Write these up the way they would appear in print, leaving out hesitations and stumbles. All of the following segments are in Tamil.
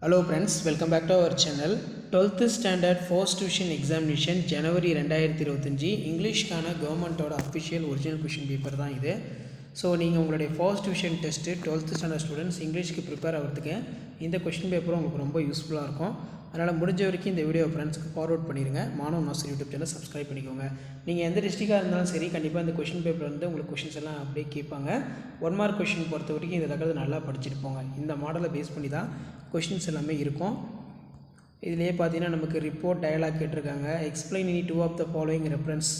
Hello friends, welcome back to our channel. 12th standard first division examination January 2025 இங்கிலீஷ்க்கான கவர்மெண்ட்டோட அஃபிஷியல் ஒரிஜினல் கொஷின் பேப்பர் தான் இது. ஸோ நீங்கள் உங்களுடைய first division test 12th standard students இங்கிலீஷ்க்கு ப்ரிப்பேர் ஆகிறதுக்கு இந்த கொஷின் பேப்பரும் உங்களுக்கு ரொம்ப யூஸ்ஃபுல்லாக இருக்கும். அதனால் முடிஞ்ச வரைக்கும் இந்த வீடியோ ஃப்ரெண்ட்ஸ்க்கு ஃபார்வர்ட் பண்ணிடுங்க. மாணவ நாசர் யூடியூப் சேனல் சப்ஸ்கிரைப் பண்ணிக்கோங்க. நீங்கள் எந்த டிஸ்ட்ரிக்டாக இருந்தாலும் சரி, கண்டிப்பாக இந்த கொஷின் பேப்பர் வந்து உங்களுக்கு கொஷின்ஸ் எல்லாம் அப்படியே கேட்பாங்க. 1 மார்க் கொஷின் பொறுத்த வரைக்கும் இதில் இருக்கிறது நல்லா படிச்சுட்டு போங்க. இந்த மாடலை பேஸ் பண்ணி தான் கொஷின்ஸ் எல்லாமே இருக்கும். இதிலே பார்த்தீங்கன்னா நமக்கு ரிப்போர்ட் டயலாக் கேட்டிருக்காங்க. Explain any 2 of the following reference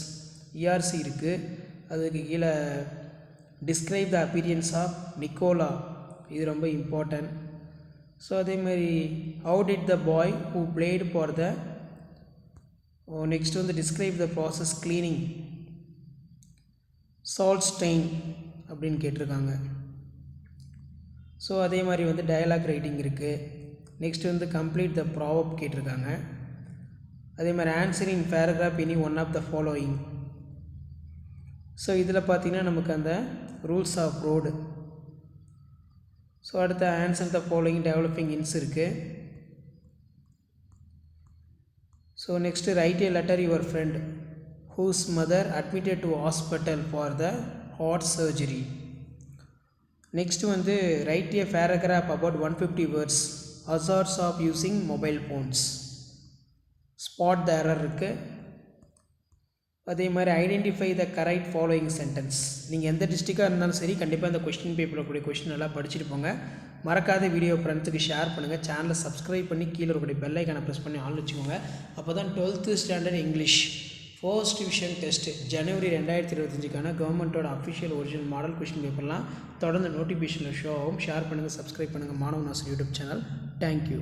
IRC இருக்குது. அதுக்கு கீழே describe the appearance of Nicola, இது ரொம்ப இம்பார்ட்டன்ட். ஸோ அதே மாதிரி how did the boy who played for the next வந்து describe the process cleaning salt stain அப்படின்னு கேட்டிருக்காங்க. ஸோ அதே மாதிரி வந்து டயலாக் ரைட்டிங் இருக்குது. நெக்ஸ்ட் வந்து கம்ப்ளீட் த ப்ராவப் கேட்டிருக்காங்க. அதே மாதிரி answer in paragraph any one of the following. So இதில் பார்த்திங்கன்னா நமக்கு அந்த ரூல்ஸ் ஆஃப் ரோடு. ஸோ அடுத்த answer the following developing hints இருக்குது. So next write a letter your friend whose mother admitted to hospital for the heart surgery. Next வந்து write a paragraph about 150 words hazards of using mobile phones. Spot the error இருக்குது. அதே மாதிரி identify the correct following sentence. நீங்கள் எந்த டிஸ்ட்ரிக்டாக இருந்தாலும் சரி, கண்டிப்பாக இந்த கொஸ்டின் பேப்பரில் கூடிய கொஸ்டின் நல்லா படிச்சுட்டு போங்க. மறக்காத வீடியோ ஃப்ரெண்ட்ஸுக்கு ஷேர் பண்ணுங்கள். சேனலை சப்ஸ்கிரைப் பண்ணி கீழே இருக்கக்கூடிய பெல் ஐக்கானை ப்ரெஸ் பண்ணி ஆன் வச்சுக்கோங்க. அப்போ தான் 12th standard English first division test ஜனவரி 2025க்கான கவர்மெண்ட்டோட அஃபிஷியல் ஒரிஜினல் மாடல் கொஸ்டின் பேப்பர்லாம் தொடர்ந்து நோட்டிஃபிகேஷனில் ஷோ ஆகும். ஷேர் பண்ணுங்கள், சப்ஸ்கிரைப் பண்ணுங்கள் மாணவ நாசர் யூடியூப் சேனல். தேங்க்யூ.